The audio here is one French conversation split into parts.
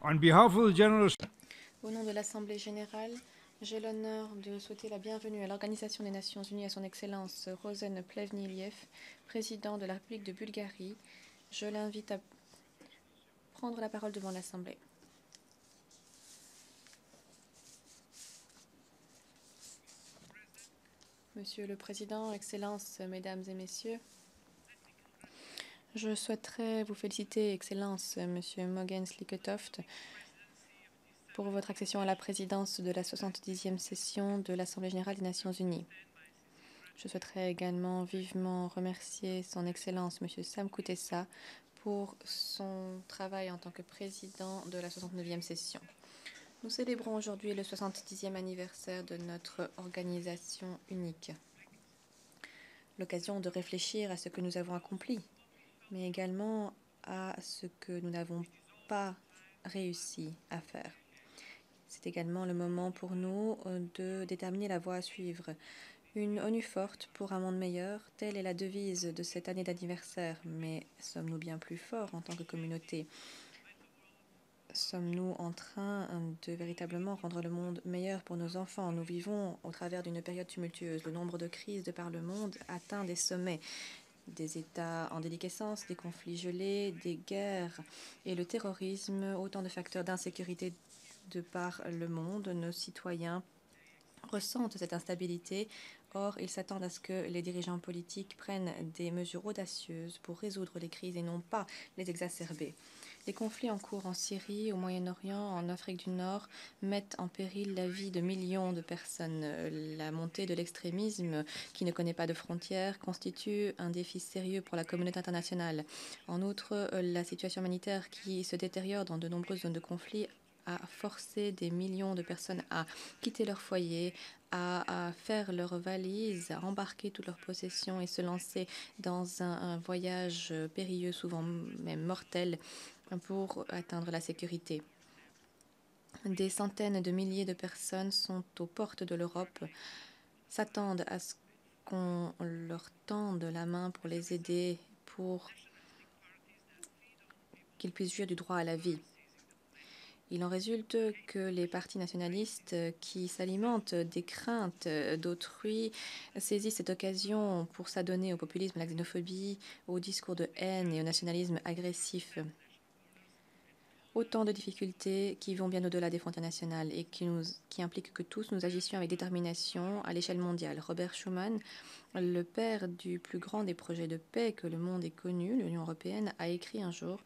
On behalf of the General Au nom de l'Assemblée générale, j'ai l'honneur de souhaiter la bienvenue à l'Organisation des Nations Unies à son Excellence Rosen Plevneliev, président de la République de Bulgarie. Je l'invite à prendre la parole devant l'Assemblée. Monsieur le Président, Excellences, Mesdames et Messieurs, je souhaiterais vous féliciter, Excellence, Monsieur Mogens Lykketoft, pour votre accession à la présidence de la 70e session de l'Assemblée générale des Nations unies. Je souhaiterais également vivement remercier son Excellence, M. Sam Kutesa, pour son travail en tant que président de la 69e session. Nous célébrons aujourd'hui le 70e anniversaire de notre organisation unique. L'occasion de réfléchir à ce que nous avons accompli, mais également à ce que nous n'avons pas réussi à faire. C'est également le moment pour nous de déterminer la voie à suivre. Une ONU forte pour un monde meilleur, telle est la devise de cette année d'anniversaire. Mais sommes-nous bien plus forts en tant que communauté? Sommes-nous en train de véritablement rendre le monde meilleur pour nos enfants? Nous vivons au travers d'une période tumultueuse. Le nombre de crises de par le monde atteint des sommets. Des États en déliquescence, des conflits gelés, des guerres et le terrorisme, autant de facteurs d'insécurité de par le monde. Nos citoyens ressentent cette instabilité. Or, ils s'attendent à ce que les dirigeants politiques prennent des mesures audacieuses pour résoudre les crises et non pas les exacerber. Les conflits en cours en Syrie, au Moyen-Orient, en Afrique du Nord mettent en péril la vie de millions de personnes. La montée de l'extrémisme, qui ne connaît pas de frontières, constitue un défi sérieux pour la communauté internationale. En outre, la situation humanitaire qui se détériore dans de nombreuses zones de conflit a forcé des millions de personnes à quitter leur foyer, à faire leurs valises, à embarquer toutes leurs possessions et se lancer dans un voyage périlleux, souvent même mortel, pour atteindre la sécurité. Des centaines de milliers de personnes sont aux portes de l'Europe, s'attendent à ce qu'on leur tende la main pour les aider, pour qu'ils puissent jouir du droit à la vie. Il en résulte que les partis nationalistes qui s'alimentent des craintes d'autrui saisissent cette occasion pour s'adonner au populisme, à la xénophobie, au discours de haine et au nationalisme agressif. Autant de difficultés qui vont bien au-delà des frontières nationales et qui impliquent que tous nous agissions avec détermination à l'échelle mondiale. Robert Schuman, le père du plus grand des projets de paix que le monde ait connu, l'Union européenne, a écrit un jour: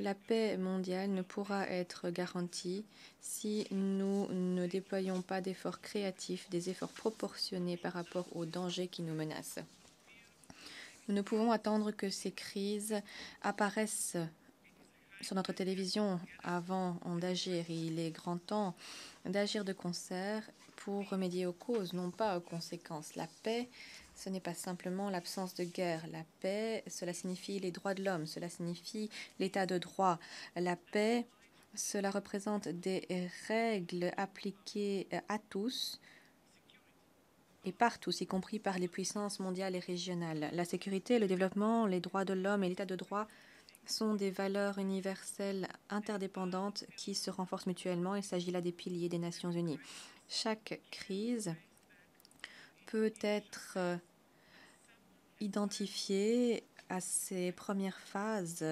la paix mondiale ne pourra être garantie si nous ne déployons pas d'efforts créatifs, des efforts proportionnés par rapport aux dangers qui nous menacent. Nous ne pouvons attendre que ces crises apparaissent sur notre télévision avant d'agir. Il est grand temps d'agir de concert pour remédier aux causes, non pas aux conséquences. La paix, ce n'est pas simplement l'absence de guerre. La paix, cela signifie les droits de l'homme, cela signifie l'état de droit. La paix, cela représente des règles appliquées à tous et par tous, y compris par les puissances mondiales et régionales. La sécurité, le développement, les droits de l'homme et l'état de droit sont des valeurs universelles interdépendantes qui se renforcent mutuellement. Il s'agit là des piliers des Nations unies. Chaque crise peut être identifiée à ses premières phases,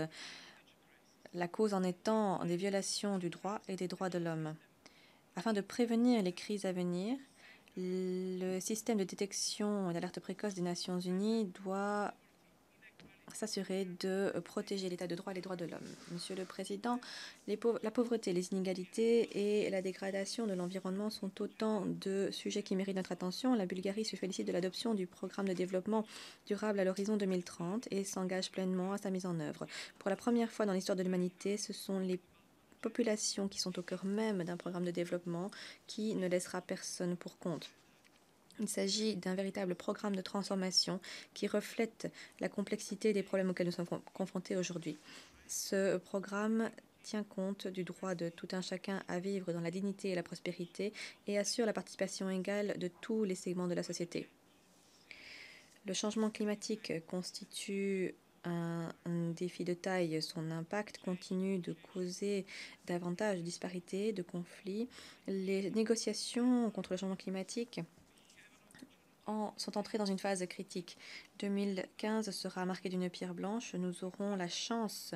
la cause en étant des violations du droit et des droits de l'homme. Afin de prévenir les crises à venir, le système de détection et d'alerte précoce des Nations unies doit s'assurer de protéger l'état de droit et les droits de l'homme. Monsieur le Président, la pauvreté, les inégalités et la dégradation de l'environnement sont autant de sujets qui méritent notre attention. La Bulgarie se félicite de l'adoption du programme de développement durable à l'horizon 2030 et s'engage pleinement à sa mise en œuvre. Pour la première fois dans l'histoire de l'humanité, ce sont les populations qui sont au cœur même d'un programme de développement qui ne laissera personne pour compte. Il s'agit d'un véritable programme de transformation qui reflète la complexité des problèmes auxquels nous sommes confrontés aujourd'hui. Ce programme tient compte du droit de tout un chacun à vivre dans la dignité et la prospérité et assure la participation égale de tous les segments de la société. Le changement climatique constitue un défi de taille. Son impact continue de causer davantage de disparités, de conflits. Les négociations contre le changement climatique sont entrées dans une phase critique. 2015 sera marqué d'une pierre blanche. Nous aurons la chance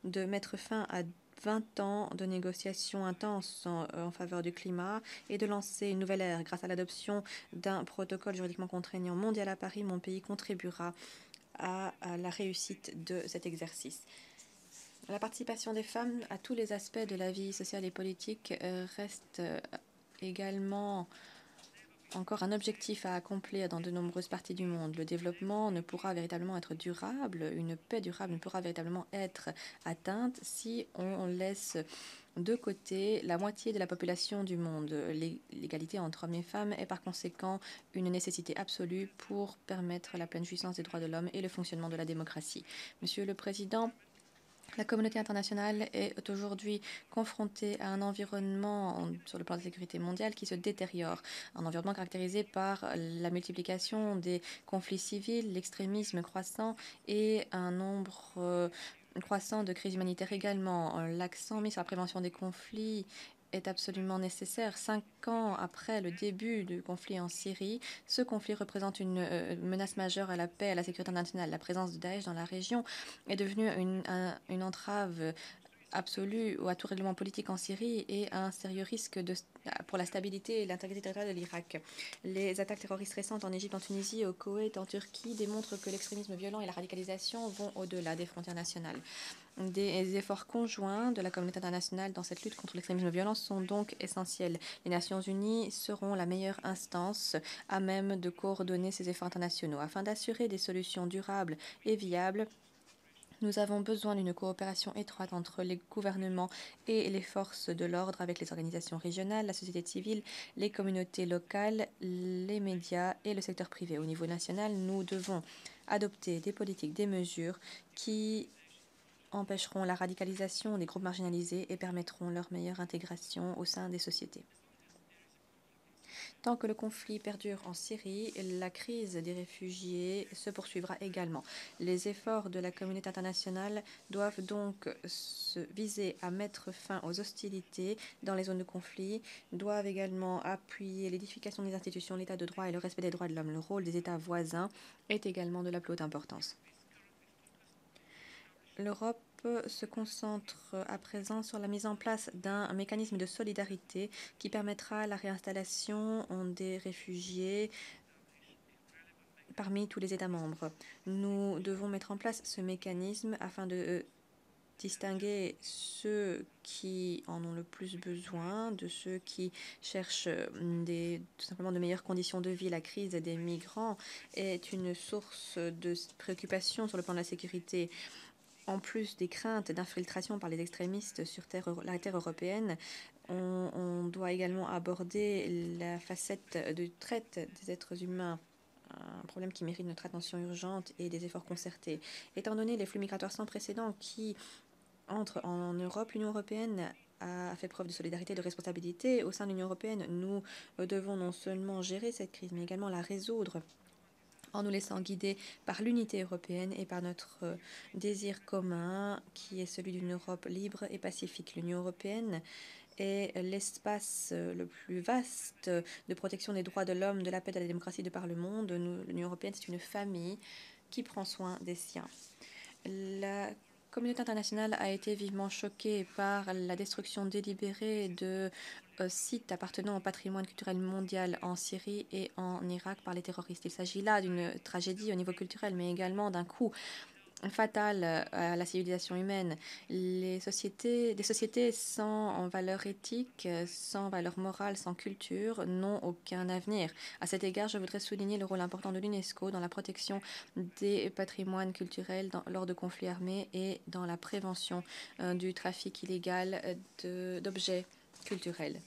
de mettre fin à 20 ans de négociations intenses en faveur du climat et de lancer une nouvelle ère grâce à l'adoption d'un protocole juridiquement contraignant mondial à Paris. Mon pays contribuera à la réussite de cet exercice. La participation des femmes à tous les aspects de la vie sociale et politique reste également encore un objectif à accomplir dans de nombreuses parties du monde. Le développement ne pourra véritablement être durable, une paix durable ne pourra véritablement être atteinte si on laisse de côté la moitié de la population du monde. L'égalité entre hommes et femmes est par conséquent une nécessité absolue pour permettre la pleine jouissance des droits de l'homme et le fonctionnement de la démocratie. Monsieur le Président, la communauté internationale est aujourd'hui confrontée à un environnement sur le plan de la sécurité mondiale qui se détériore, un environnement caractérisé par la multiplication des conflits civils, l'extrémisme croissant et un nombre croissant de crises humanitaires également. L'accent mis sur la prévention des conflits est absolument nécessaire. 5 ans après le début du conflit en Syrie, ce conflit représente une menace majeure à la paix et à la sécurité internationale. La présence de Daesh dans la région est devenue une entrave absolue à tout règlement politique en Syrie et un sérieux risque pour la stabilité et l'intégrité territoriale de l'Irak. Les attaques terroristes récentes en Égypte, en Tunisie, au Koweït, en Turquie démontrent que l'extrémisme violent et la radicalisation vont au-delà des frontières nationales. Des efforts conjoints de la communauté internationale dans cette lutte contre l'extrémisme violent sont donc essentiels. Les Nations unies seront la meilleure instance à même de coordonner ces efforts internationaux. Afin d'assurer des solutions durables et viables, nous avons besoin d'une coopération étroite entre les gouvernements et les forces de l'ordre avec les organisations régionales, la société civile, les communautés locales, les médias et le secteur privé. Au niveau national, nous devons adopter des politiques, des mesures qui empêcheront la radicalisation des groupes marginalisés et permettront leur meilleure intégration au sein des sociétés. Tant que le conflit perdure en Syrie, la crise des réfugiés se poursuivra également. Les efforts de la communauté internationale doivent donc se viser à mettre fin aux hostilités dans les zones de conflit, doivent également appuyer l'édification des institutions, l'état de droit et le respect des droits de l'homme. Le rôle des États voisins est également de la plus haute importance. L'Europe se concentre à présent sur la mise en place d'un mécanisme de solidarité qui permettra la réinstallation des réfugiés parmi tous les États membres. Nous devons mettre en place ce mécanisme afin de distinguer ceux qui en ont le plus besoin de ceux qui cherchent tout simplement de meilleures conditions de vie. La crise des migrants est une source de préoccupation sur le plan de la sécurité. En plus des craintes d'infiltration par les extrémistes sur la terre européenne, on doit également aborder la facette de traite des êtres humains, un problème qui mérite notre attention urgente et des efforts concertés. Étant donné les flux migratoires sans précédent qui entrent en Europe, l'Union européenne a fait preuve de solidarité et de responsabilité. Au sein de l'Union européenne, nous devons non seulement gérer cette crise, mais également la résoudre en nous laissant guider par l'unité européenne et par notre désir commun qui est celui d'une Europe libre et pacifique. L'Union européenne est l'espace le plus vaste de protection des droits de l'homme, de la paix, de la démocratie de par le monde. L'Union européenne, c'est une famille qui prend soin des siens. La communauté internationale a été vivement choquée par la destruction délibérée de sites appartenant au patrimoine culturel mondial en Syrie et en Irak par les terroristes. Il s'agit là d'une tragédie au niveau culturel, mais également d'un coup fatal à la civilisation humaine. Des sociétés sans valeur éthique, sans valeur morale, sans culture, n'ont aucun avenir. À cet égard, je voudrais souligner le rôle important de l'UNESCO dans la protection des patrimoines culturels lors de conflits armés et dans la prévention du trafic illégal d'objets culturels.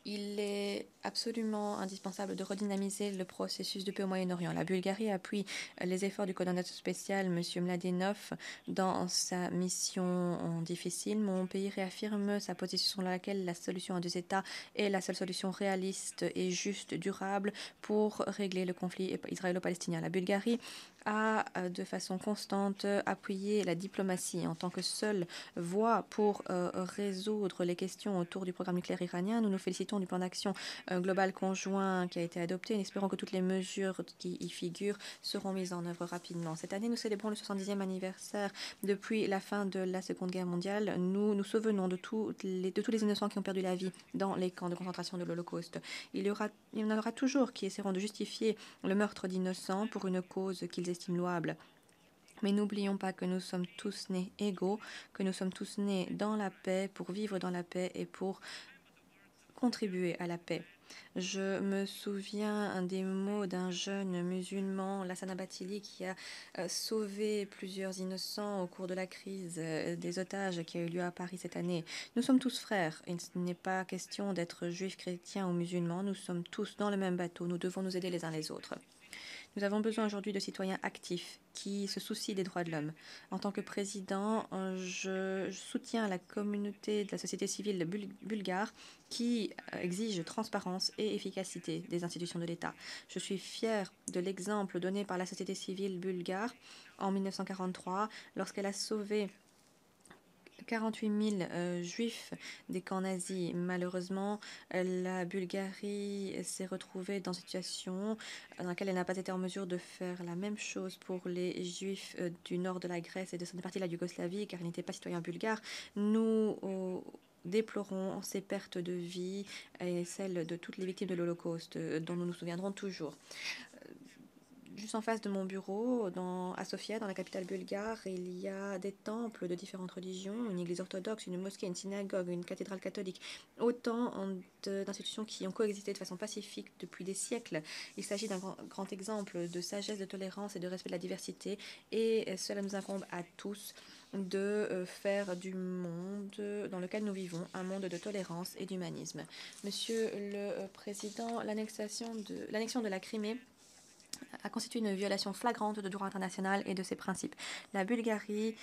Il est absolument indispensable de redynamiser le processus de paix au Moyen-Orient. La Bulgarie appuie les efforts du coordonnateur spécial, M. Mladenov, dans sa mission difficile. Mon pays réaffirme sa position sur laquelle la solution à deux États est la seule solution réaliste et juste, durable pour régler le conflit israélo-palestinien. La Bulgarie a de façon constante appuyé la diplomatie en tant que seule voie pour résoudre les questions autour du programme nucléaire iranien. Nous nous félicitons du plan d'action global conjoint qui a été adopté et espérons que toutes les mesures qui y figurent seront mises en œuvre rapidement. Cette année, nous célébrons le 70e anniversaire depuis la fin de la Seconde Guerre mondiale. Nous nous souvenons de tous les innocents qui ont perdu la vie dans les camps de concentration de l'Holocauste. Il y en aura toujours qui essaieront de justifier le meurtre d'innocents pour une cause qu'ils estiment louable. Mais n'oublions pas que nous sommes tous nés égaux, que nous sommes tous nés dans la paix, pour vivre dans la paix et pour contribuer à la paix. Je me souviens des mots d'un jeune musulman, Lassana Batili, qui a sauvé plusieurs innocents au cours de la crise des otages qui a eu lieu à Paris cette année. Nous sommes tous frères. Il n'est pas question d'être juif, chrétien ou musulman. Nous sommes tous dans le même bateau. Nous devons nous aider les uns les autres. Nous avons besoin aujourd'hui de citoyens actifs qui se soucient des droits de l'homme. En tant que président, je soutiens la communauté de la société civile bulgare qui exige transparence et efficacité des institutions de l'État. Je suis fière de l'exemple donné par la société civile bulgare en 1943 lorsqu'elle a sauvé 48 000 juifs des camps nazis. Malheureusement, la Bulgarie s'est retrouvée dans une situation dans laquelle elle n'a pas été en mesure de faire la même chose pour les juifs du nord de la Grèce et de certaines parties de la Yougoslavie, car ils n'étaient pas citoyens bulgares. Nous déplorons ces pertes de vie et celles de toutes les victimes de l'Holocauste, dont nous nous souviendrons toujours. Juste en face de mon bureau, à Sofia, dans la capitale bulgare, il y a des temples de différentes religions, une église orthodoxe, une mosquée, une synagogue, une cathédrale catholique, autant d'institutions qui ont coexisté de façon pacifique depuis des siècles. Il s'agit d'un grand exemple de sagesse, de tolérance et de respect de la diversité, et cela nous incombe à tous de faire du monde dans lequel nous vivons un monde de tolérance et d'humanisme. Monsieur le Président, l'annexion de la Crimée a constitué une violation flagrante de droit international et de ses principes. La Bulgarie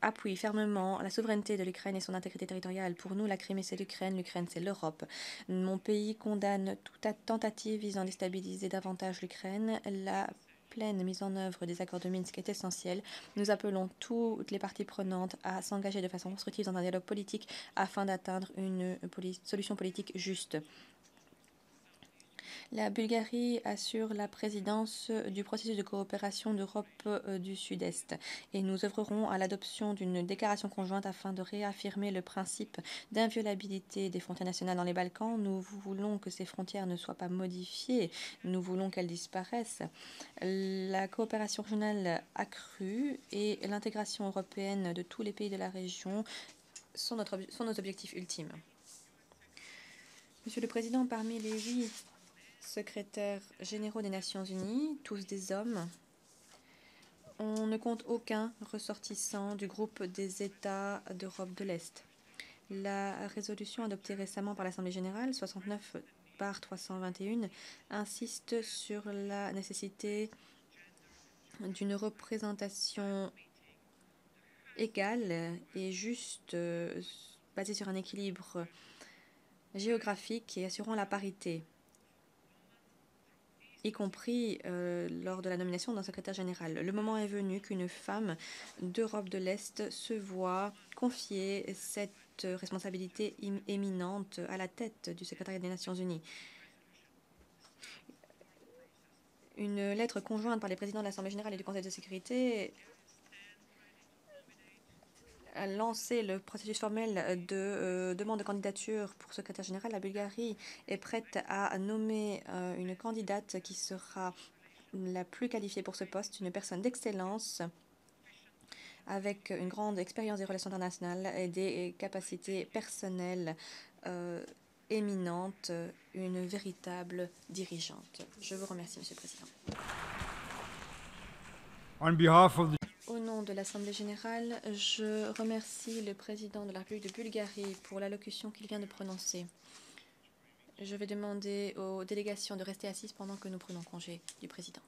appuie fermement la souveraineté de l'Ukraine et son intégrité territoriale. Pour nous, la Crimée, c'est l'Ukraine c'est l'Europe. Mon pays condamne toute tentative visant à déstabiliser davantage l'Ukraine. La pleine mise en œuvre des accords de Minsk est essentielle. Nous appelons toutes les parties prenantes à s'engager de façon constructive dans un dialogue politique afin d'atteindre une solution politique juste. La Bulgarie assure la présidence du processus de coopération d'Europe du Sud-Est et nous œuvrerons à l'adoption d'une déclaration conjointe afin de réaffirmer le principe d'inviolabilité des frontières nationales dans les Balkans. Nous voulons que ces frontières ne soient pas modifiées, nous voulons qu'elles disparaissent. La coopération régionale accrue et l'intégration européenne de tous les pays de la région sont nos objectifs ultimes. Monsieur le Président, parmi les 8 secrétaires généraux des Nations Unies, tous des hommes, on ne compte aucun ressortissant du groupe des États d'Europe de l'Est. La résolution adoptée récemment par l'Assemblée générale, 69/321, insiste sur la nécessité d'une représentation égale et juste, basée sur un équilibre géographique et assurant la parité, y compris lors de la nomination d'un secrétaire général. Le moment est venu qu'une femme d'Europe de l'Est se voit confier cette responsabilité éminente à la tête du secrétariat des Nations Unies. Une lettre conjointe par les présidents de l'Assemblée générale et du Conseil de sécurité a lancé le processus formel de demande de candidature pour secrétaire général. La Bulgarie est prête à nommer une candidate qui sera la plus qualifiée pour ce poste, une personne d'excellence avec une grande expérience des relations internationales et des capacités personnelles éminentes, une véritable dirigeante. Je vous remercie, Monsieur le Président. Au nom de l'Assemblée générale, je remercie le président de la République de Bulgarie pour l'allocution qu'il vient de prononcer. Je vais demander aux délégations de rester assises pendant que nous prenons congé du président.